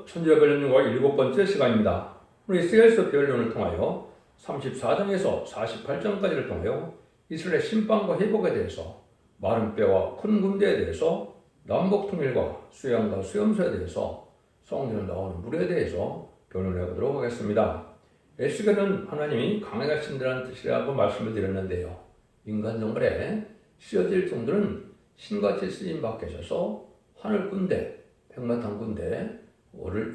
천재별론과 7번째 시간입니다. 우리 이스라엘서 별론을 통하여 34장에서 48장까지를 통하여 이스라엘 심판과 회복에 대해서, 마른 뼈와 큰 군대에 대해서, 남북 통일과 수양과 수염소에 대해서, 성전에 나오는 물에 대해서 변론해 보도록 하겠습니다. 에스겔은 하나님이 강하게 신들한 뜻이라고 말씀을 드렸는데요. 인간 정글에 씌어질 종들은 신같이 쓰임 받계셔서 하늘 군대, 백마탄 군대를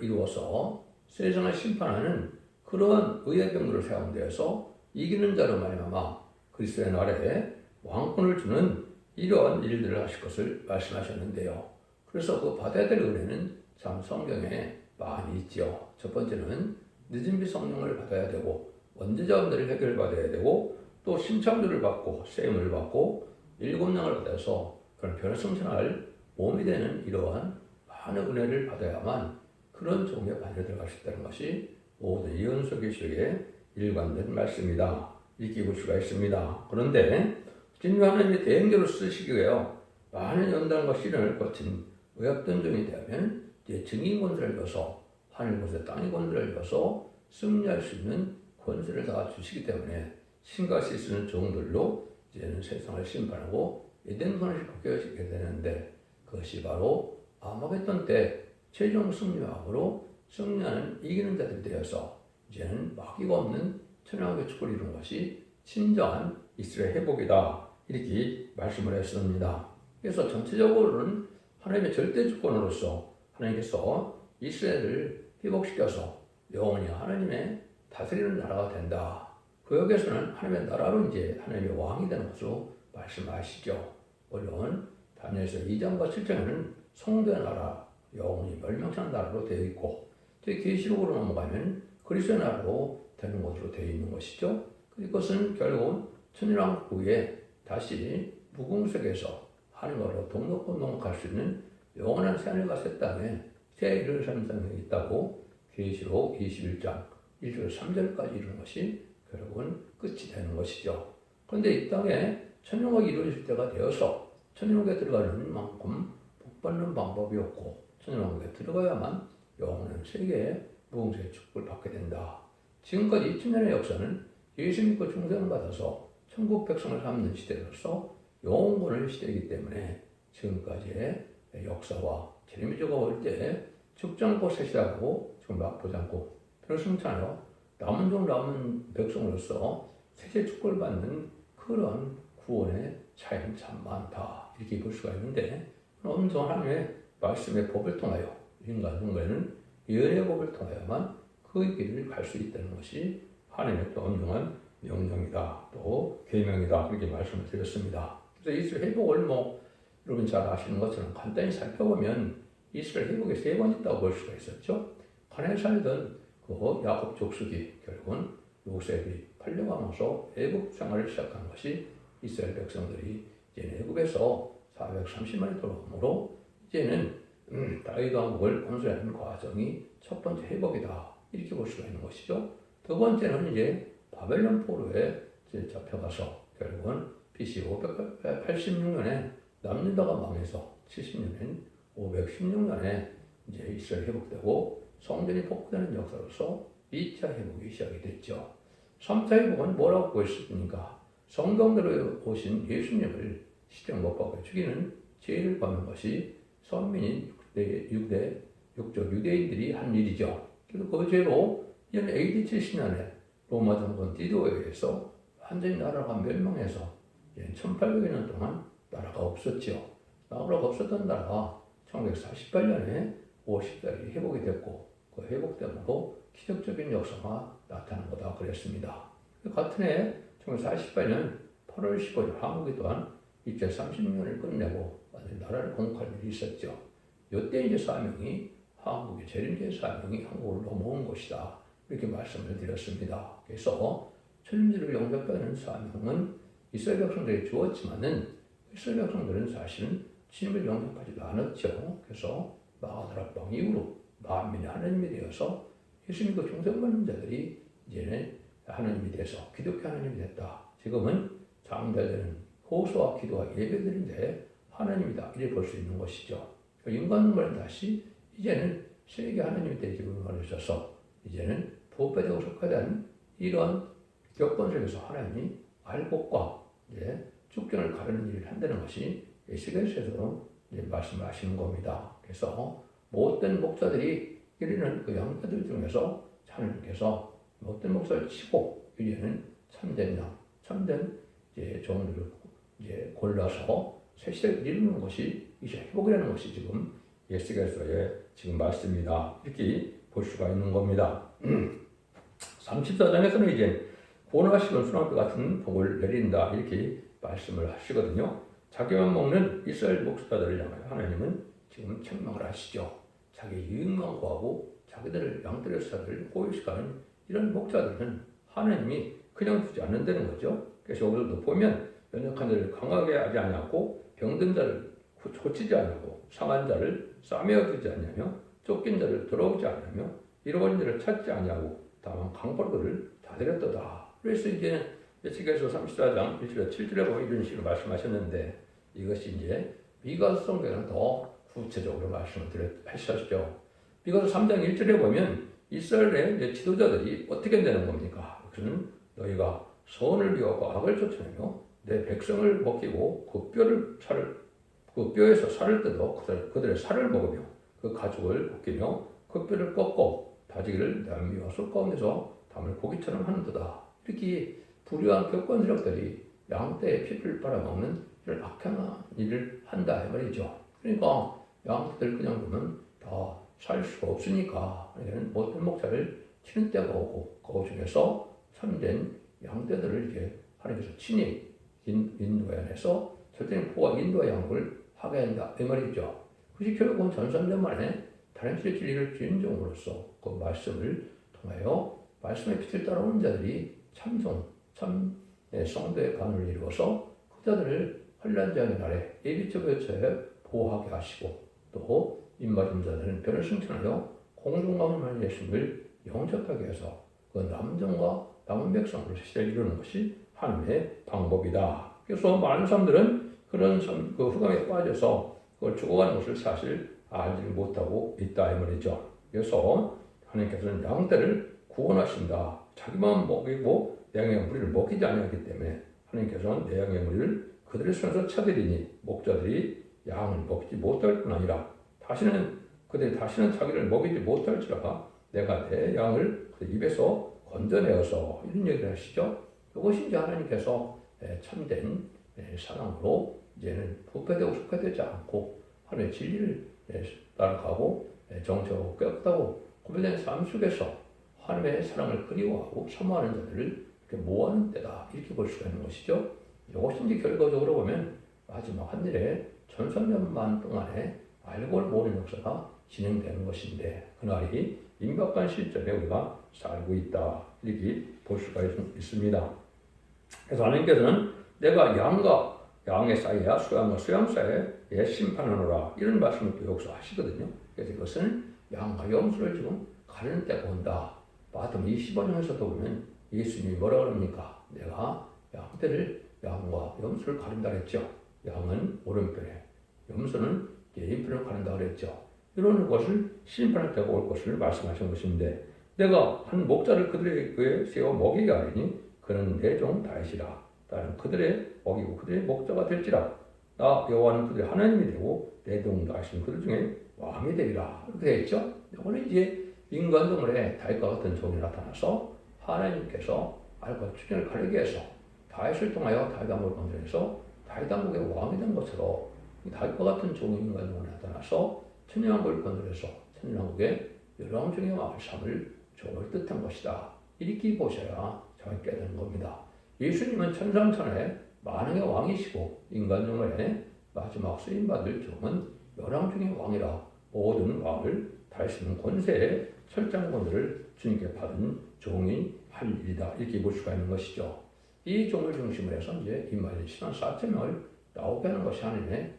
이루어서 세상을 심판하는 그러한 의의 병거를 사용되어서 이기는 자로 말미암아 그리스도의 나라에 왕권을 주는 이러한 일들을 하실 것을 말씀하셨는데요. 그래서 그 받아야 될 은혜는 참 성경에 많이 있지요. 첫 번째는 늦은 비 성령을 받아야 되고, 원죄자원들을 해결받아야 되고, 또 신창조를 받고 세임을 받고 7냥을 받아서 그런 변화성천할 몸이 되는 이러한 많은 은혜를 받아야만 그런 종의 반열에 들어갈 수 있다는 것이 모든 예언서기식에 일관된 말씀이다. 이렇게 볼 수가 있습니다. 그런데 진리 하나님의 대행자로 쓰시기에요, 많은 연단과 시련을 거친 의학된 종이 되면 이제 증인 권세를 줘서 하늘 권세, 땅의 권세를 줘서 승리할 수 있는 권세를 다 주시기 때문에 신같이 쓰는 종들로 이제는 세상을 심판하고 에덴산을 복귀하시게 되는데, 그것이 바로 아마겟돈 때 최종 승리왕으로 승리하는 이기는 자들이 되어서 이제는 마귀가 없는 천양의 축구를 이룬 것이 진정한 이스라엘 회복이다. 이렇게 말씀을 했습니다. 그래서 전체적으로는 하나님의 절대 주권으로서 하나님께서 이스라엘을 회복시켜서 영원히 하나님의 다스리는 나라가 된다. 구역에서는 하나님의 나라로 이제 하나님의 왕이 되는 것으로 말씀하시죠. 물론 다니엘서 2장과 7장에는 성도의 나라, 영원히 멸망하는 나라로 되어 있고, 또 계시록으로 넘어가면 그리스도의 나라로 되는 것으로 되어 있는 것이죠. 그것은 결국은 천일왕 후에 다시 무궁석에서 하늘나라로 동록건너갈 수 있는 영원한 새하늘과 새 땅에 새 예루살렘이 있다고 계시록 21장 1절 3절까지 이루는 것이 결국은 끝이 되는 것이죠. 그런데 이 땅에 천년왕이 이루어질 때가 되어서 천년왕에 들어가는 만큼 복받는 방법이 없고, 천년왕에 들어가야만 영원한 세계의 무궁세의 축복을 받게 된다. 지금까지 2000년의 역사는 예수 믿고 중생을 받아서 천국 백성을 삼는 시대로서 영원권의 시대이기 때문에 지금까지의 역사와 제레미야가 올 때 죽지 않고 세시하고 지금 막보지 않고 별승천하여 남은 백성으로서 세계 축복을 받는 그런 구원의 차이는 참 많다. 이렇게 볼 수가 있는데, 엄청 하나님의 말씀의 법을 통하여 인간 정도에는 예언의 법을 통하여만 그 길을 갈 수 있다는 것이 하나님의 또 엄중한 명령이다, 또 계명이다, 그렇게 말씀을 드렸습니다. 그래서 이스라엘 회복을 여러분 잘 아시는 것처럼 간단히 살펴보면 이스라엘 회복에 3번 있다고 볼 수가 있었죠. 가나안에 살던 그 야곱 족속이 결국은 요셉이 팔려가면서 애굽 생활을 시작한 것이 이스라엘 백성들이 이제 애굽에서 430만이 돌아오므로 이제는 다윗 왕국을 건설하는 과정이 첫 번째 회복이다. 이렇게 볼 수가 있는 것이죠. 두 번째는 이제 바벨론 포로에 잡혀가서 결국은 BC 586년에 남유다가 망해서 70년엔 516년에 이제 이스라엘 회복되고 성전이 복구되는 역사로서 2차 회복이 시작이 됐죠. 3차 회복은 뭐라고 보였습니까? 성경대로 오신 예수님을 십자가 못 박아 죽이는 죄를 받는 것이 선민인 6족 유대인들이 한 일이죠. 그래서 그 죄로 이는 AD 70년에 로마 정권 디도에 의해서 완전히 나라가 멸망해서 1800여 년 동안 나라가 없었죠. 나라가 없었던 나라가 1948년에 50달이 회복이 됐고, 그 회복됨으로 기적적인 역사가 나타난 거다 그랬습니다. 같은 해 1948년 8월 15일 한국이 또한 입제 36년을 끝내고 완전히 나라를 공국할 일이 있었죠. 이때 이제 사명이 한국의 재림제 사명이 한국으로 넘어온 것이다. 이렇게 말씀을 드렸습니다. 그래서 천민들을 영접하는 사명은 이스라엘 백성들이 주었지만은 이스라엘 백성들은 사실은 주님을 영접하지도 않았죠. 그래서 마가다락방 이후로 만민이 하나님이 되어서 예수 믿고 중생받는 자들이 이제는 하나님이 돼서 기독교 하나님이 됐다. 지금은 장자들은 호소와 기도와 예배드린 자의 하나님이다. 이렇게 볼 수 있는 것이죠. 인간은 다시 이제는 세계 하나님의 대지분을 주셔서 이제는 부패되고 속하된 이런 여건 속에서 하나님이 알곡과 축전을 가르는 일을 한다는 것이 에스겔서에서 말씀하시는 겁니다. 그래서 못된 목사들이 이르는 그 양자들 중에서 하나님께서 못된 목사를 치고 이제는 참된 양, 참된 종들을 골라서 새 시대를 이루는 것이 이제 회복이라는 것이 지금 에스겔서의 지금 말씀입니다. 이렇게 볼 수가 있는 겁니다. 34장에서는 이제 고나시건 수나무 같은 복을 내린다 이렇게 말씀을 하시거든요. 자기만 먹는 이스라엘 목사들을 향하여 하나님은 지금 책망을 하시죠. 자기 이익만 구하고 자기들을 양들의 사를 호의시하는 이런 목자들은 하나님이 그냥 두지 않는다는 거죠. 그래서 여기서도 보면 연약한 자를 강하게 하지 아니하고 병든 자를 고치지 아니하고 상한 자를 싸매어 두지 아니하며 쫓긴 자를 들어오지 아니하며 잃어버린 자를 찾지 아니하고 다만 강벌들을 다스렸도다. 그래서 이제 에스겔서 34장 1절에 7절에 보면 이런 식으로 말씀하셨는데 이것이 이제 미가서 성경에는 더 구체적으로 말씀을 하셨죠. 미가서 3장 1절에 보면 이스라엘의 이제 지도자들이 어떻게 되는 겁니까? 그것은 너희가 선을 비하고 악을 쫓아내며 내 백성을 먹이고 그 뼈에서 살을 뜯어 그들의 살을 먹으며 그 가죽을 벗기며 그 뼈를 꺾고 다지기를 남미와 술 가운데서 담을 고기처럼 하는도다. 이렇게 불의한 격권 세력들이 양떼의 피를 빨아먹는 이런 악한 일을 한다 이 말이죠. 그러니까 양떼들 그냥 두면 다 살 수가 없으니까 이제는 못된 목자를 치는 때가 오고 그 중에서 참된 양떼들을 이제 하나님께서 친히 인도해내서 절대적인 포와 인도의 양육을 하게 한다 이 말이죠. 그것이 결국은 전선전 만에 다른 길의 진리를 주인종으로서 그 말씀을 통하여 말씀의 빛을 따라오는 자들이 성도의 간을 이루어서 그 자들을 환난장의 날에 예비처에 보호하게 하시고 또 입맞은 자들은 변을 승천하여 공중가문을 예수님을 영접하게 해서 그 남정과 남은 백성으로 시대를 이루는 것이 하나님의 방법이다. 그래서 많은 사람들은 그런 그 흑암에 빠져서 그걸 죽어가는 것을 사실 알지 못하고 있다 이 말이죠. 그래서 하나님께서는 양떼를 구원하신다. 자기만 먹이고 내 양의 무리를 먹이지 아니하기 때문에 하나님께서는 내 양의 무리를 그들의 손에서 차들이니 목자들이 양을 먹지 못할 뿐 아니라 그들이 다시는 자기를 먹이지 못할지라가 내가 내 양을 그 입에서 건져내어서 이런 얘기를 하시죠. 이것이 이제 하나님께서 참된 사랑으로 이제는 부패되고 속회되지 않고 하나님의 진리를 따라가고 정체하고 깨끗하고 구별된 삶 속에서 하나님의 사랑을 그리워하고 사모하는 자들을 이렇게 모아는 때다 이렇게 볼 수가 있는 것이죠. 이것이 이제 결과적으로 보면 마지막 한일에 전선년만 동안에 알고 모르는 역사가 진행되는 것인데 그날이 임박한 시점에 우리가 살고 있다 이렇게 볼 수가 있습니다. 그래서 하나님께서는 내가 양과 양의 사이와 수양과 수양 사이에 심판하노라 이런 말씀을 또 여기서 하시거든요. 그래서 이것은 양과 염소를 지금 가르는 때가 온다. 마태복음 25장에서도 보면 예수님이 뭐라 그럽니까? 내가 양과 염소를 가른다 그랬죠. 양은 오른편에 염소는 왼편을 가른다 그랬죠. 이런 것을 심판할 때가 올 것을 말씀하신 것인데 내가 한 목자를 그들에게 세워 먹이게 하리니 그는 내 종 다윗이라. 나는 그들의 먹이고 그들의 목자가 될지라. 나 여호와는 그들의 하나님이 되고 내 종 다윗은 그들 중에 왕이 되리라. 이렇게 되어 있죠. 이거는 이제 인간동물에 다윗과 같은 종이 나타나서 하나님께서 알과 주권을 가리게 해서 다윗을 통하여 다윗 왕국을 건설해서 다윗 왕국의 왕이 된 것으로 다윗과 같은 종이 인간동물에 나타나서 천년왕국을 건설해서 천년왕국의 열왕 중의 왕을 삼을 종을 뜻한 것이다. 이렇게 보셔야 잘 깨닫는 겁니다. 예수님은 천상천하의 만왕의 왕이시고 인간종의 마지막 쓰임받을 종은 열왕 중의 왕이라 모든 왕을 다스리는 권세의 설정권을 주님께 받은 종이 할 일이다. 이렇게 볼 수가 있는 것이죠. 이 종을 중심으로 해서 이제 임마엘 신앙 4.0을 나오게 하는 것이 하나님의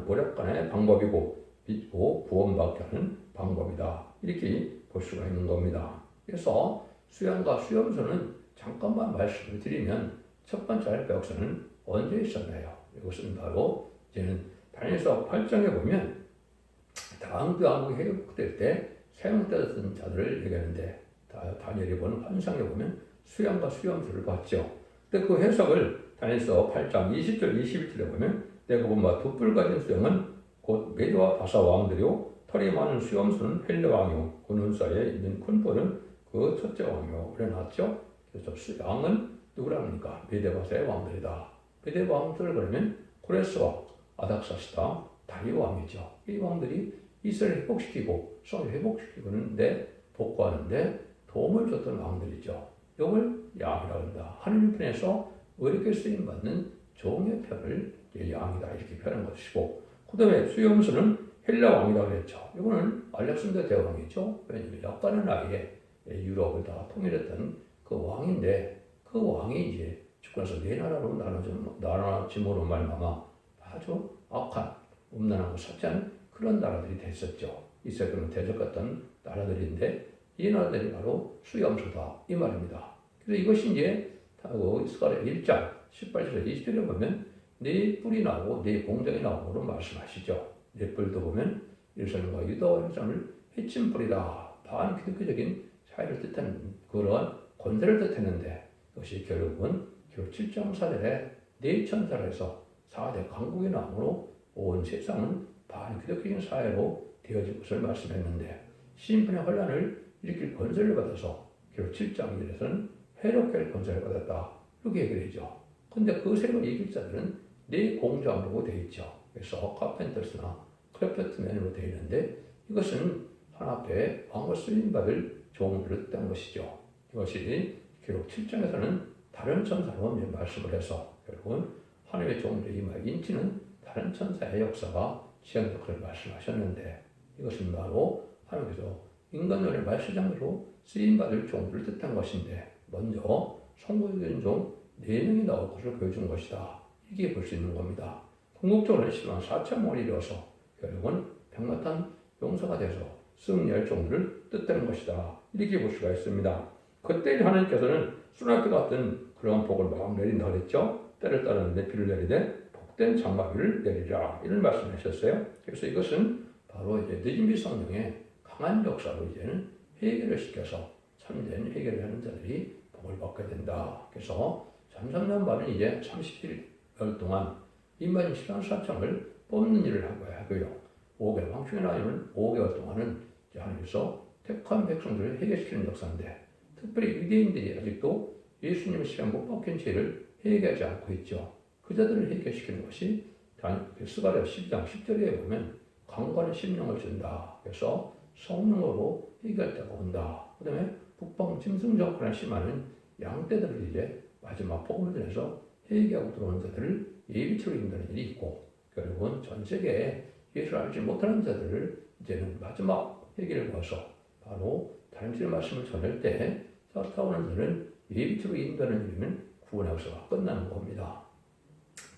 보력간의 방법이고 믿고 구원받게 하는 방법이다. 이렇게 볼 수가 있는 겁니다. 그래서 수양과 수염소는 잠깐만 말씀을 드리면 첫 번째 알배역사는 언제 있었나요? 이것은 바로 이제는 다니엘서 8장에 보면 다음 그 왕국이 회복될 때 사용되었던 자들을 얘기하는데 다니엘이 본 환상에 보면 수양과 수염술을 봤죠. 근데 그 해석을 다니엘서 8장 20절 21절에 보면 내가 본 바 두 뿔 가진 수양은 곧 메도와 바사 왕들이요 털이 많은 수염수는 헬레 왕이요 그 눈 사이에 있는 큰 뿔은 그 첫째 왕이요 그래 놨죠. 그래서 수양은 누구랍니까? 메데바사의 왕들이다. 메데 왕들을 그러면 고레스와 아닥사스다 다리오 왕이죠. 이 왕들이 이스라엘을 회복시키고 성을 회복시키는데 복구하는데 도움을 줬던 왕들이죠. 이걸 양이라고 한다. 하느님 편에서 어렵게 쓰임받는 종의 편을 양이다 이렇게 표현한 것이고 그 다음에 수염수는 헬라 왕이라고 했죠. 이거는 알렉산더 대왕이죠. 왜냐하면 약간의 나이에 유럽을 다 통일했던 그 왕인데 그 왕이 이제 주권에서 네 나라로 나눠짐으로 말미암아 아주 악한 음란하고 삭제한 그런 나라들이 됐었죠. 이스라엘은 대적했던 나라들인데 이 나라들이 바로 수염수다 이 말입니다. 그래서 이것이 이제 스가랴 1장 18절에 20절에 보면 네 뿔이 나오고 네 공장이 나오고 말씀하시죠. 네 뿔도 보면 예루살렘과 유다와 예루살렘을 해친 뿔이다. 반기독교적인 사회를 뜻하는 그런 권세를 뜻했는데 그것이 결국은 7장 4절에 네 천사에서 4대 강국의 나무로 온 세상은 반기독교적인 사회로 되어질 것을 말씀했는데 시인편의 혼란을 일으킬 권세를 받아서 결국 7장 1절에서는 해롭게 할 권세를 받았다. 이렇게 얘기를 하죠. 근데 그 세력을 이길 자들은 네 공장으로 되어 있죠. 그래서 카펜터스나 크래프트맨으로 되어 있는데 이것은 하나님의 왕을 쓰임받을 종들을 뜻한 것이죠. 이것이 기록 7장에서는 다른 천사로 말씀을 해서 결국은 하나님의 종들이 인치는 다른 천사의 역사가 지향적으로 말씀하셨는데 이것은 바로 하나님께서 인간의 말시장으로 쓰임받을 종들을 뜻한 것인데 먼저 선고된 종 4명이 나올 것을 보여준 것이다. 이렇게 볼 수 있는 겁니다. 궁극적으로는 10만 4천 원이 되어서 결국은 백마탄 용서가 돼서 승리할 종들을 뜻하는 것이다. 이렇게 볼 수가 있습니다. 그때 하나님께서는 수나트 같은 그런 복을 막 내린다 그랬죠. 때를 따르는데 비를 내리되 복된 장마비를 내리라 이런 말씀을 하셨어요. 그래서 이것은 바로 이제 늦은비 성령의 강한 역사로 이제는 회개를 시켜서 참된 회개를 하는 자들이 복을 받게 된다. 그래서 잠잠난 밤은 이제 30일 동안 인마진 14,000을 뽑는 일을 하고요. 5개월 왕중의 나이는 5개월 동안은 하나님께서 택한 백성들을 회개시키는 역사인데 특별히 유대인들이 아직도 예수님의 시간 못 박힌 죄를 회개하지 않고 있죠. 그 자들을 회개시키는 것이 스가랴 10장 10절에 보면 강관의 심령을 준다. 그래서 성령으로 회개할 때가 온다. 그 다음에 북방 짐승 정권에 심하는 양떼들을 이제 마지막 복음을 전해서 회개하고 들어오는 자들을 예비치로 인도하는 일이 있고 결국은 전 세계에 예수를 알지 못하는 자들을 이제는 마지막 회개를 거서 바로 다림질의 말씀을 전할 때 쫓아오는 자는 예비치로 인도하는 일이면 구원의 역사가 끝나는 겁니다.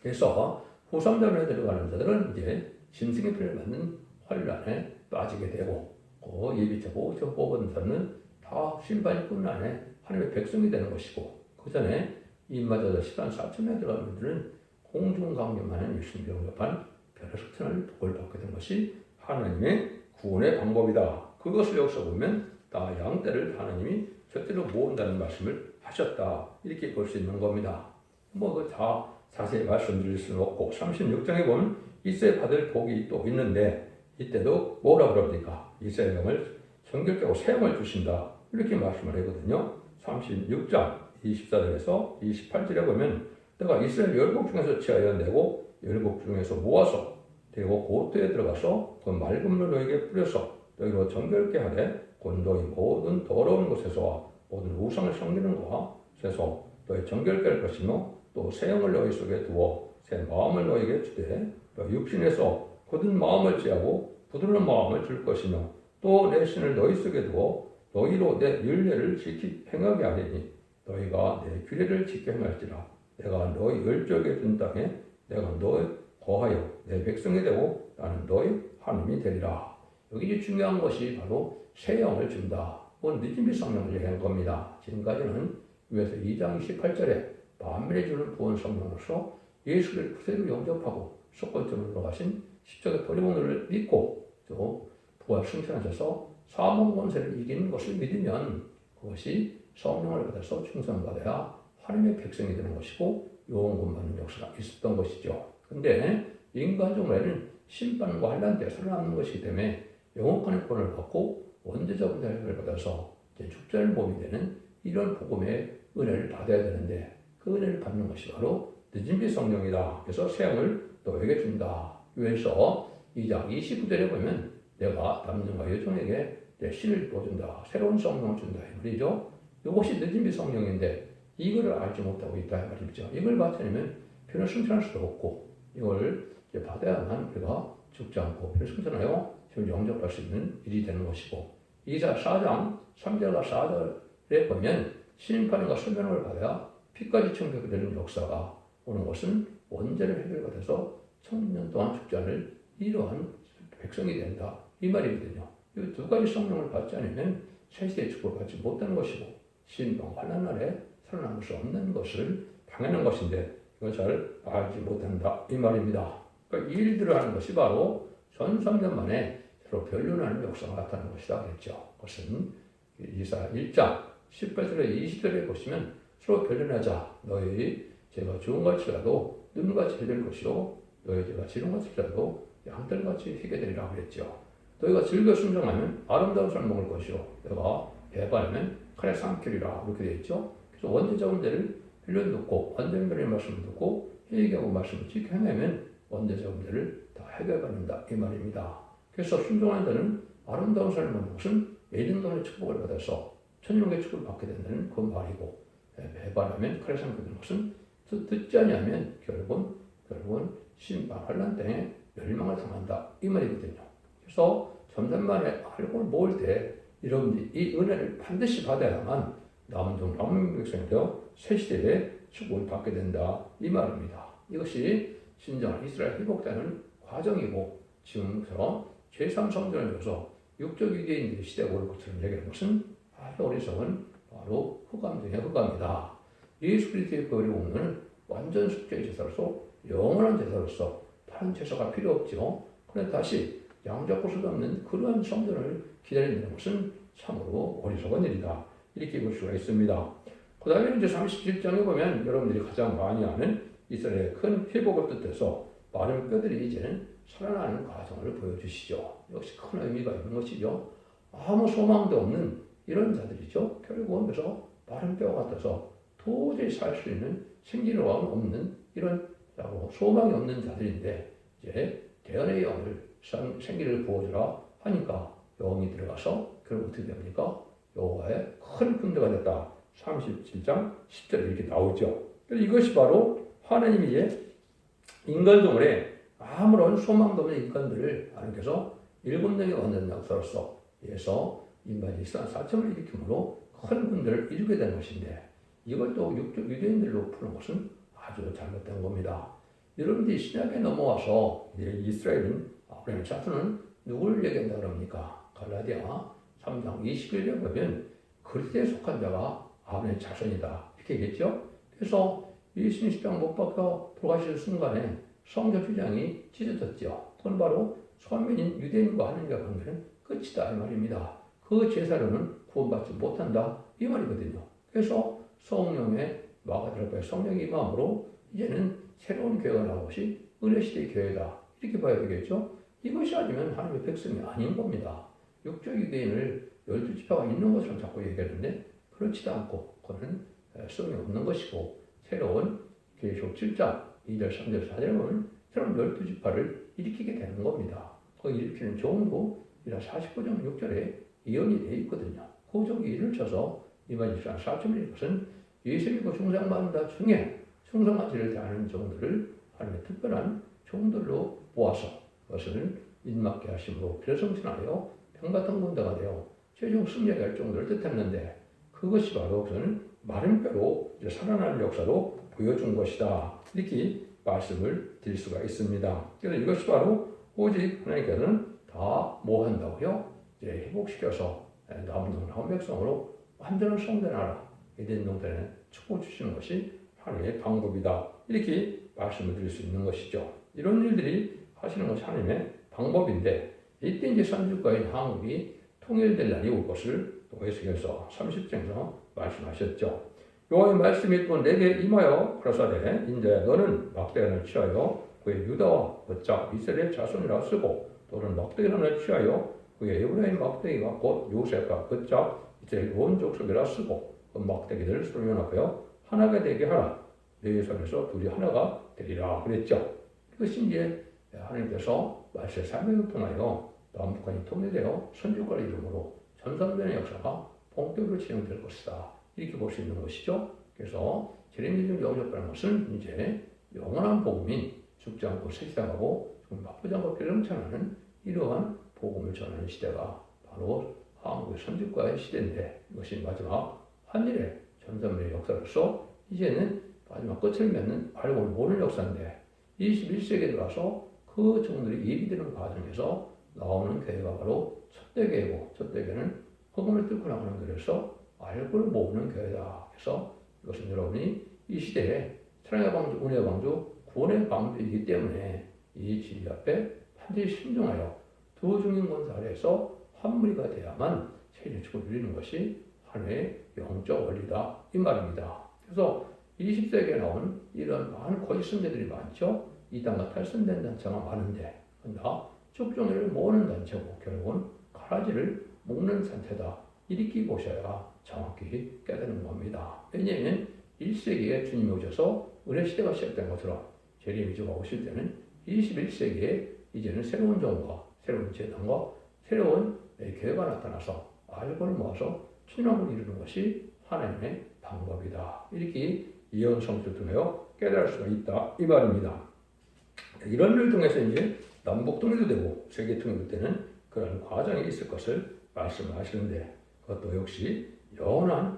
그래서 후삼단에 들어가는 자들은 이제 짐승의 피를 맞는 환란에 빠지게 되고 그 예비치고 저 뽑은 자는 다 심판이 끝나네 하나님의 백성이 되는 것이고 그 전에 입맞아서 14,000에 들어가는 분들은 공중강림하는 유신을 영접한 변화석천을 복을 받게 된 것이 하나님의 구원의 방법이다. 그것을 여기서 보면 다 양떼를 하나님이 절대로 모은다는 말씀을 하셨다. 이렇게 볼 수 있는 겁니다. 뭐 다 자세히 말씀드릴 수는 없고 36장에 보면 이스라엘 받을 복이 또 있는데 이때도 뭐라 그럽니까? 이스라엘 영을 정결하고 새 영을 주신다. 이렇게 말씀을 하거든요. 36장 24절에서 28절에 보면 내가 이스라엘 열국 중에서 취하여 내고 열국 중에서 모아서 대고 고토에 들어가서 그 맑은 물을 너에게 뿌려서 너희로 정결케 하되 곧 너희 모든 더러운 곳에서와 모든 우상을 섬기는 것에서 너희 정결케 할 것이며 또 새 영을 너희 속에 두어 새 마음을 너희에게 주되 너희 육신에서 굳은 마음을 제하고 부드러운 마음을 줄 것이며 또 내 신을 너희 속에 두어 너희로 내 율례를 지키 행하게 하리니 너희가 내 규례를 지켜 행할지라 내가 너희 열조에게 준 땅에 내가 너희 거하여 내 백성이 되고 나는 너희 하나님이 되리라. 여기 중요한 것이 바로 새 영을 준다. 그건 늦은비 성령을 얘기한 겁니다. 지금까지는 위에서 2장 28절에 만민에 주는 구원 성령으로서 예수를 구세주로 영접하고 속건점으로 가신 십자가 버림원을 믿고 또 부활 승천하셔서 사망 권세를 이기는 것을 믿으면 그것이 성령을 받아서 충성받아야 하나님의 백성이 되는 것이고 요원권 받는 역사가 있었던 것이죠. 근데 인간종에는 심판과 환난 때 살아남는 것이기 때문에 영원한 권을 받고 원죄적 대접을 받아서 죽자를 몸이 되는 이런 복음의 은혜를 받아야 되는데 그 은혜를 받는 것이 바로 늦은비 성령이다. 그래서 세형을 너에게 준다. 그래서 2장 29절에 보면 내가 남성과 여종에게 내 신을 보여준다. 새로운 성령을 준다. 이 말이죠. 이것이 늦은비 성령인데 이거를 알지 못하고 있다. 이 말이죠. 이걸 받으려면 편을 승천할 수도 없고 이걸 받아야만 우리가 죽지 않고 편을 승천하여 지금 영접할 수 있는 일이 되는 것이고 이사 4장 3절과 4절에 보면 심판과 설명을 받아야 피까지 청백이 되는 역사가 오는 것은 원죄를 해결받아서 1000년 동안 죽지 않을 이러한 백성이 된다. 이 말이거든요. 이 두 가지 성령을 받지 않으면 세시대의 축복을 받지 못하는 것이고 심판 환난 날에 살아남을 수 없는 것을 당연한 것인데 이걸 잘 알지 못한다. 이 말입니다. 그러니까 이 일들을 하는 것이 바로 전 3년 만에 서로 변론하는 역사가 나타나는 것이다. 그랬죠. 그것은 이사 1장 18절에 20절에 보시면 서로 변론하자. 너희 죄가 좋은 것이라도 눈같이 해될 것이요 너희 죄가 지른 것이라도 양털같이 희게 되리라 그랬죠. 너희가 즐겨 순종하면 아름다운 쌀 먹을 것이요 너희가 배반하면 칼에 삼키리라 이렇게 되어 있죠. 그래서 원죄적 문제를 변론 듣고 완전변의 말씀을 듣고 회개하고 말씀을 지켜 행하면 원죄적 문제를 다 해결받는다 이 말입니다. 그래서 순종하는 자는 아름다운 삶을 먹는 것은 예전돈의 축복을 받아서 천년의 축복을 받게 된다는 그 말이고 배반하면 칼에 삼키는 것은 듣지 아니하면 결국은 심판 환난 때에 멸망을 당한다 이 말이거든요. 그래서 전산만에 알고 모을 때 여러분들이 이 은혜를 반드시 받아야만 남은 남은 백성이 되어 새 시대에 축복을 받게 된다 이 말입니다. 이것이 진정한 이스라엘 회복되는 과정이고 지금처럼 제3성전을 줘서 육적 유대인들의 시대가 올 것처럼 얘기하는 것은 아주 어리석은 바로 흑암 중의 흑암이다. 예수 그리스도의 거리 오는 완전 속죄의 제사로서 영원한 제사로서 다른 제사가 필요 없죠. 그런데 다시 양잡고 수도 없는 그러한 성전을 기다리는 것은 참으로 어리석은 일이다. 이렇게 볼 수가 있습니다. 그 다음에 이제 37장에 보면 여러분들이 가장 많이 아는 이스라엘의 큰 회복을 뜻해서 마른 뼈들이 이제는 살아나는 과정을 보여주시죠. 역시 큰 의미가 있는 것이죠. 아무 소망도 없는 이런 자들이죠. 결국은 그래서 마른 뼈 같아서 도저히 살 수 있는 생기는 없는 이런 소망이 없는 자들인데 이제 대언의 영을 생기를 부어주라 하니까 영이 들어가서 결국 어떻게 됩니까? 여호와의 큰 군대가 됐다. 37장 10절 이렇게 나오죠. 그래서 이것이 바로 하나님이 인간종에 아무런 소망도 없는 인간들을 하나님께서 7명의 완전 역사로서 해서 인간이 이스라엘 4천을 일으킴으로 큰 군대를 이루게 된 것인데 이걸 또 유대인들로 푸는 것은 아주 잘못된 겁니다. 여러분들이 신약에 넘어와서 이스라엘은 아브라함의 자손은 누구를 얘기한다 그럽니까? 갈라디아 3장 21절에 보면 그리스도에 속한 자가 아브라함의 자손이다 이렇게 얘기했죠. 그래서 예수님 십자가 못 박혀 돌아가실 순간에 성전 휘장이 찢어졌죠. 그건 바로 선민인 유대인과 하나님과 관계는 끝이다 이 말입니다. 그 제사로는 구원받지 못한다 이 말이거든요. 그래서 성령의 마가다락바의 성령의 마음으로 이제는 새로운 교회가 나온 것이 은혜시대의 교회다 이렇게 봐야 되겠죠. 이것이 아니면 하나님의 백성이 아닌 겁니다. 육적 유대인을 12지파가 있는 것처럼 자꾸 얘기하는데 그렇지도 않고 그거는 성이 없는 것이고 새로운 계시록 7장 2절 3절 4절에 보면 새로운 12지파를 일으키게 되는 겁니다. 그 일으키는 종도 49장 6절에 예언이 되어 있거든요. 그 종이 일을 쳐서 이만 4점일 것은 예수 믿고 충성받는 자 중에 충성한지를 다하는 종들을 하나님의 특별한 종들로 모아서 그것을 인맞게 하심으로 필성신하여 병같은 군대가 되어 최종 승리하게 할 정도를 뜻했는데 그것이 바로 그는 마른 뼈로 살아나는 역사로 보여준 것이다. 이렇게 말씀을 드릴 수가 있습니다. 그래서 이것이 바로 오직 하나님께서는 다 뭐 한다고요? 이제 회복시켜서 남은 백성으로 완전한 성된 나라 에덴 동산에 축복 주시는 것이 하나님의 방법이다. 이렇게 말씀을 드릴 수 있는 것이죠. 이런 일들이 하시는 것이 하나님의 방법인데 이때 이제 선지자인 항복이 통일될 날이 올 것을 또 에스겔서 30장에서 말씀하셨죠. 여호와의 말씀이 또 내게 임하여 가라사대 인자야 너는 막대간을 취하여 그의 유다와 곧장 이스라엘 자손이라 쓰고 또는 막대간을 취하여 그의 에브라임 막대기가 곧 요셉과 곧장 이스라엘 온 족속이라 쓰고 그 막대기들을 소련하여 하나가 되게 하라. 네 손에서 둘이 하나가 되리라 그랬죠. 그것이 이제 하나님께서 말세 사명을 통하여 남북한이 통일되어 선주권의 이름으로 전선변의 역사가 본격으로 진행될 것이다. 이렇게 볼 수 있는 것이죠. 그래서 재림기중 영접하는 것은 이제 영원한 복음이 죽지 않고 세상하고 바쁘지 않고 괴lem찬하는 이러한 복음을 전하는 시대가 바로 한국의 선주과의 시대인데 이것이 마지막 한일의 전선변의 역사로서 이제는 마지막 끝을 맺는 알고 모르는 역사인데 21세기에 들어와서 그 종들이 예비되는 과정에서 나오는 교회가 바로 첫대교회고 첫대교회는 복음을 뚫고 나가는 교회에서 알고 모르는 교회다. 그래서 이것은 여러분이 이 시대에 사랑의 방주, 은혜의 방주, 구원의 방주이기 때문에 이 진리 앞에 반드시 순종하여 두 중인 권세 아래에서 한무리가 돼야만 세계축을 누리는 것이 하나의 영적 원리다. 이 말입니다. 그래서 20세기에 나온 이런 많은 거짓 선배들이 많죠. 이단과 탈선된 단체가 많은데 다 축종일을 모으는 단체고 결국은 가라지를 묶는 단체다. 이렇게 보셔야 정확히 깨닫는 겁니다. 왜냐하면 1세기에 주님이 오셔서 은혜 시대가 시작된 것처럼 재림이주가 오실 때는 21세기에 이제는 새로운 정부와 새로운 재단과 새로운 교회가 나타나서 알고를 모아서 신앙을 이루는 것이 하나님의 방법이다. 이렇게 예언 성수를 통하여 깨달을 수가 있다. 이 말입니다. 이런 일을 통해서 이제 남북 통일도 되고 세계 통일도 되는 그런 과정이 있을 것을 말씀하시는데 그것도 역시 영원한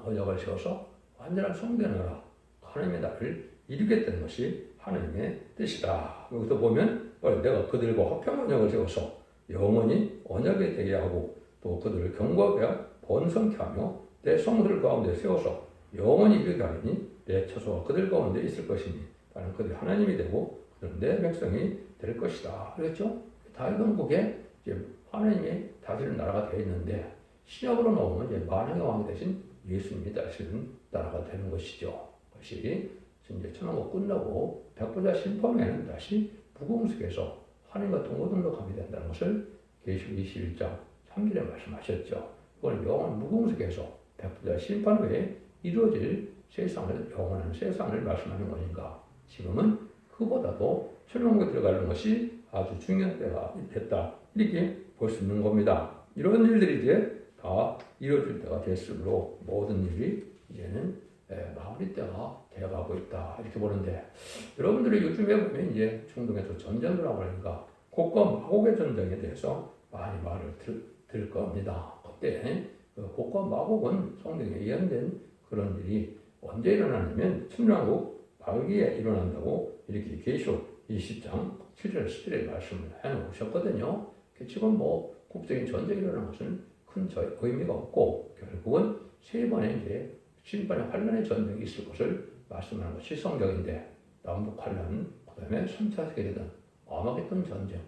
언약을 세워서 완전한 성전을 하라. 하나님의 나라를 이루겠다는 것이 하나님의 뜻이다. 여기서 보면 내가 그들과 화평 언약을 세워서 영원히 언약이 되게 하고 또 그들을 경고하여 번성케 하며 내 성들 가운데 세워서 영원히 이르게 하리니 내 처소가 그들 가운데 있을 것이니 나는 그들이 하나님이 되고 그들은 내 백성이 될 것이다. 그랬죠? 다윗 왕국에 이제 하나님의 다스리는 나라가 되어 있는데 신약으로 나오면 이제 만왕의 왕이 되신 예수님이 다스리는 나라가 되는 것이죠. 그것이 이제 천왕국 끝나고 백보자 심판에는 다시 무공식에서 하나님과 동고동락함이 된다는 것을 계시록 21장 3절에 말씀하셨죠. 그건 영원 무공식에서 백보자 심판 후에 이루어질 세상을 영원한 세상을 말씀하는 것인가. 지금은 그보다도 천왕국에 들어가는 것이 아주 중요한 때가 됐다. 이렇게 볼 수 있는 겁니다. 이런 일들이 이제 다 이루어질 때가 됐으므로 모든 일이 이제는 마무리 때가 되어가고 있다. 이렇게 보는데 여러분들이 요즘에 보면 이제 중동에서 전쟁을 하고 하니까 곡과 마곡의 전쟁에 대해서 많이 말을 들을 겁니다. 그때 곡과 마곡은 성경에 예언된 그런 일이 언제 일어나냐면 천왕국 말기에 일어난다고 이렇게 계시록 20장 7절 10절에 말씀을 해놓으셨거든요. 지금 국적인 전쟁이 일어난 것은 큰 의미가 없고 결국은 세 번의 이제 심판의 환란의 전쟁이 있을 것을 말씀하는 것이 성경인데 남북 환란, 그 다음에 3차 세계대전, 아마겟돈 전쟁,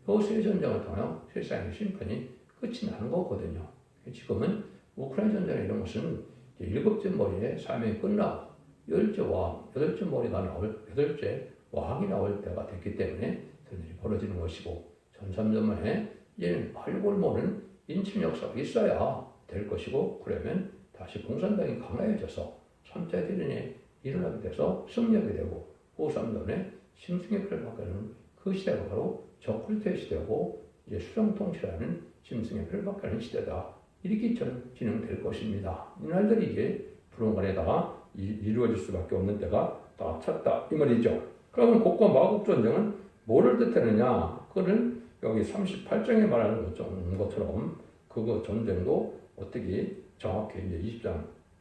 이 세 전쟁을 통해 세상의 심판이 끝이 나는 거거든요. 지금은 우크라이나 전쟁 이런 것은 7째 머리에 사명이 끝나고 10째 왕, 8째 머리가 나올 8째 왕이 나올 때가 됐기 때문에 그런 일이 벌어지는 것이고 전삼전만에 이제는 알고를 모르는 인침 역사가 있어야 될 것이고 그러면 다시 공산당이 강화해져서 3차 대전이 일어나게 돼서 승리하게 되고 고3전에 심승의 표를 받는 그 시대가 바로 적kult의 시대고 이제 수정통치라는 심승의 표를 받는 시대다. 이렇게 진행될 것입니다. 이날들이 이제 불원간에다가 이루어질 수밖에 없는 때가 다 찼다 이 말이죠. 그러면 곡과 마곡 전쟁은 뭐를 뜻하느냐? 그거는 여기 38장에 말하는 것처럼 그거 전쟁도 어떻게 정확히 이제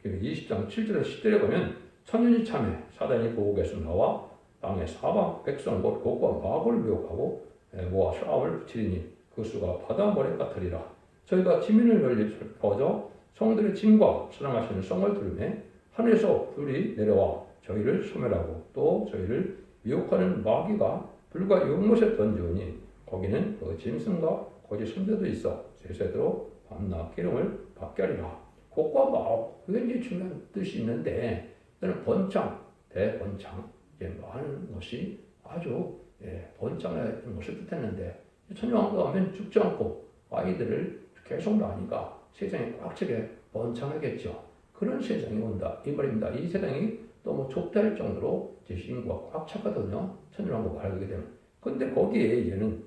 20장 7절에서 10절에 보면 천년이 참해 사단이 고국에서 나와 땅의 사방 백성 곧 곡과 마곡을 미혹하고 모아 싸움을 붙이리니 그 수가 바다 모래 같으리라. 저희가 지민을 열리 퍼져 성들의 짐과 사랑하시는 성을 들음에 하늘에서 불이 내려와 저희를 소멸하고 또 저희를 미혹하는 마귀가 불과 연못에 던지오니 거기는 그 짐승과 거짓 선자도 있어 새 세대로 밤낮 기름을 받게 하리라. 곡과 마옥, 그게 이제 중요한 뜻이 있는데, 이거는 번창, 대번창, 이제 많은 것이 아주 번창의 것을 뜻했는데, 천년왕국 하면 죽지 않고 아이들을 계속 낳으니까 세상이 꽉 차게 번창하겠죠. 그런 세상이 온다 이 말입니다. 이 세상이 너무 좁다할 정도로 이제 인구가 꽉 찼거든요. 천년왕국을 알게 되면. 근데 거기에 이제는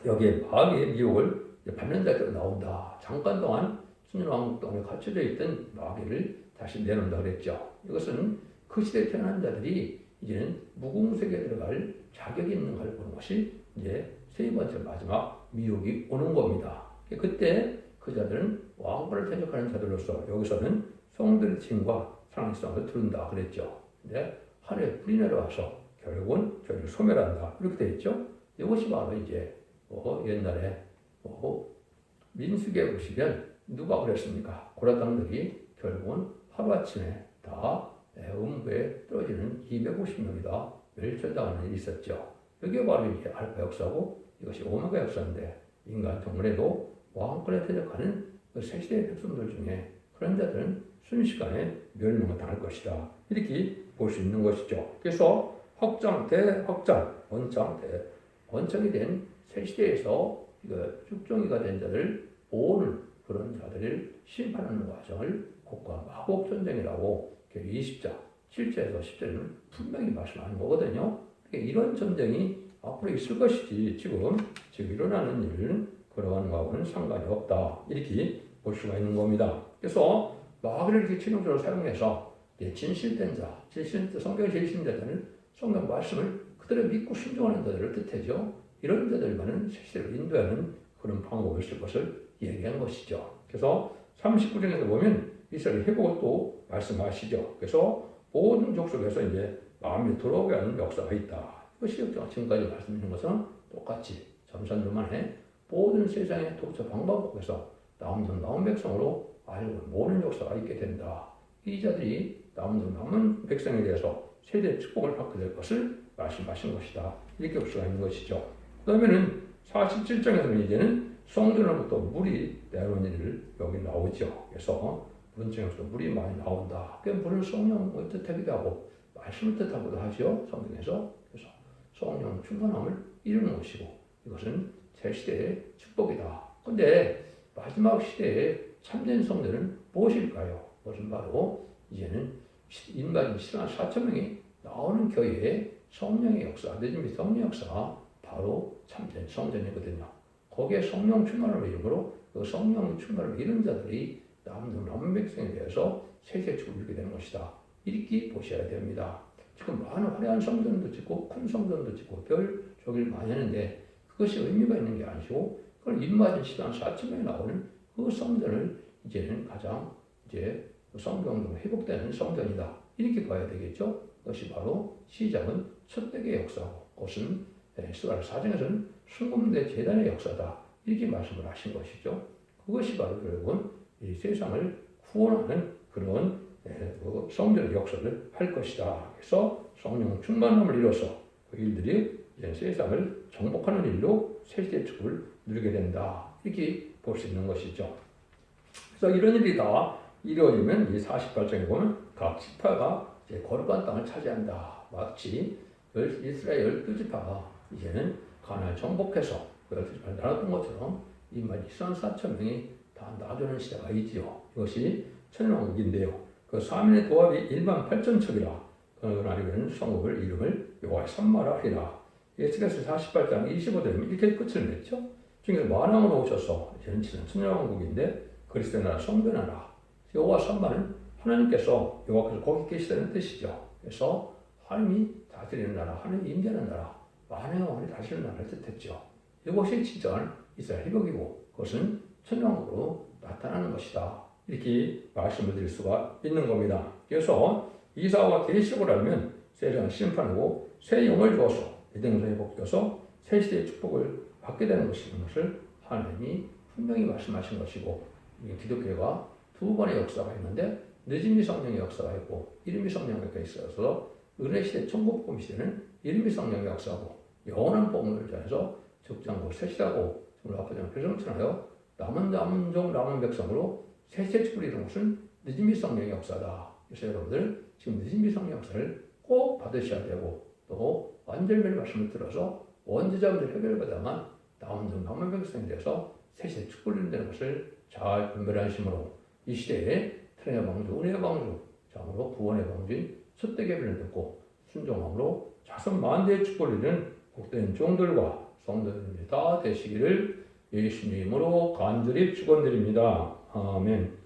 여기에 마귀의 미혹을 받는 자들이 나온다. 잠깐 동안 천년왕국 동안에 갇혀져 있던 마귀를 다시 내놓는다 그랬죠. 이것은 그 시대에 태어난 자들이 이제는 무궁색에 들어갈 자격이 있는 걸 보는 것이 이제 세 번째 마지막 미혹이 오는 겁니다. 그때 그 자들은 왕권을 대적하는 자들로서 여기서는 성들의 힘과 상식성을 두른다 그랬죠. 근데 하늘에 불이 내려와서 결국은 저희를 소멸한다 이렇게 되어 있죠. 이것이 바로 이제 옛날에 민수기에 보시면 누가 그랬습니까? 고라당들이 결국은 하루아침에 다 음부에 떨어지는 250명이 다 멸절당하는 일이 있었죠. 이게 바로 이제 알파 역사고 이것이 오메가 역사인데 인간 정말에도 왕권에 대적하는 그 새 시대의 백성들 중에 그런 자들은 순식간에 멸망을 당할 것이다. 이렇게 볼 수 있는 것이죠. 그래서 확장, 대확장, 원장, 대원장이 된 새 시대에서 쭉정이가 된 자들 오는 그런 자들을 심판하는 과정을 곡과 마곡 전쟁이라고 20장 7절에서 10절에는 분명히 말씀하는 거거든요. 이런 전쟁이 앞으로 있을 것이지 지금 일어나는 일은 그러한 거하고는 상관이 없다. 이렇게 볼 수가 있는 겁니다. 그래서 마귀를 이렇게 치명적으로 사용해서 진실된 자, 성경의 진실된 자들은 성경 말씀을 그대로 믿고 순종하는 자들을 뜻하죠. 이런 자들만은 실제로 인도하는 그런 방법을 쓸 것을 얘기한 것이죠. 그래서 39장에서 보면 이스라엘 회복을 또 말씀하시죠. 그래서 모든 족속에서 이제 마음이 돌아오게 하는 역사가 있다. 이것이 지금까지 말씀드린 것은 똑같이 점선들만의 모든 세상의 독자 방법에서 남은 백성으로 알고 모든 역사가 있게 된다. 이 자들이 남은 백성에 대해서 세대 축복을 받게 될 것을 말씀하신 것이다. 이렇게 볼 수가 있는 것이죠. 그 다음에는 47장에서는 이제는 성전으로부터 물이 내려오는 일을 여기 나오죠. 그래서 문증에서 물이 많이 나온다. 그 물은 성령을 뜻하기도 하고 말씀을 뜻하기도 하죠. 성경에서. 그래서 성령 충만함을 이루는 것이고 이것은 새 시대의 축복이다. 근데 마지막 시대의 참된 성전은 무엇일까요? 그것은 바로 이제는 인간이 4,000명이 나오는 교회에 성령의 역사, 늦은 성령 역사가 바로 참된 성전이거든요. 거기에 성령 충만을 이름으로 그 성령 충만을 이룬 자들이 남은 백성에 대해서 세세 축복을 이루게 되는 것이다. 이렇게 보셔야 됩니다. 지금 많은 화려한 성전도 짓고 큰 성전도 짓고 별 조기를 많이 하는데 그것이 의미가 있는 게 아니고 그걸 입맞은 시간 4,000명이 나오는 그 성전을 이제는 가장 성경도 회복되는 성전이다. 이렇게 봐야 되겠죠. 그것이 바로 시작은 첫대의 역사고 그것은 에스겔 4장에서는 순금대 제단의 역사다. 이렇게 말씀을 하신 것이죠. 그것이 바로 결국은 이 세상을 구원하는 그런 성전의 역사를 할 것이다. 그래서 성령 충만함을 이뤄서 그 일들이 세상을 정복하는 일로 세시대 축복을 누리게 된다. 이렇게 볼 수 있는 것이죠. 그래서 이런 일이 다 이루어지면 이 48장에 보면 각 지파가 거룩한 땅을 차지한다. 마치 이스라엘 12지파가 이제는 가나안을 정복해서 12지파를 나눴던 것처럼 이만 24,000명이 다 나눠주는 시대가 있지요. 이것이 천년왕국인데요. 그 3인의 도합이 18,000척이라 그런 아니면 성읍을 이름을 여호와의 산마라 하리라. 에스겔 48장 25절에 이렇게 끝을 맺죠. 중에서 만왕으로 오셔서 이제는 천년왕국인데 그리스도의 나라 성전의 나라 여호와 산마는 하나님께서 여호와께서 거기 계시다는 뜻이죠. 그래서 하나님이 다스리는 나라, 하나님이 임재하는 나라, 만왕의 왕이 다스리는 나라를 뜻했죠. 이것이 진정한 이스라엘 회복이고 그것은 천년왕국으로 나타나는 것이다. 이렇게 말씀을 드릴 수가 있는 겁니다. 그래서 이사와 계시록을 알면 세상을 심판하고 새 영을 주어서 에덴에서 회복되어서 새 시대의 축복을 받게 되는 것을 하나님이 분명히 말씀하신 것이고 기독교가 두 번의 역사가 있는데 늦은미 성령의 역사가 있고 이른미 성령의 역사가 있어서 은혜 시대 천국복음 시대는 이른미 성령의 역사고 영원한 복음을 전해서 적장고 새 시대하고 정말 앞으로 배성천하여 남은 남은종 남은 백성으로 세세 축복이던 것은 늦음이 성령의 역사다. 그래서 여러분들 지금 늦음이 성령 역사를 꼭 받으셔야 되고 또 완전히 말씀을 들어서 원죄자분들 해결받아야만 남은 남은 백성에 대해서 세세 축복이 되는 것을 잘 분별하심으로 이 시대에 트레의 방주, 은혜의 방주, 장으로 구원의 방주인 숫대의 변을 듣고 순종함으로 자선 만대의 축복을 이루는 복된 종들과 성도들이 다 되시기를 예수님으로 간절히 축원드립니다. 아멘.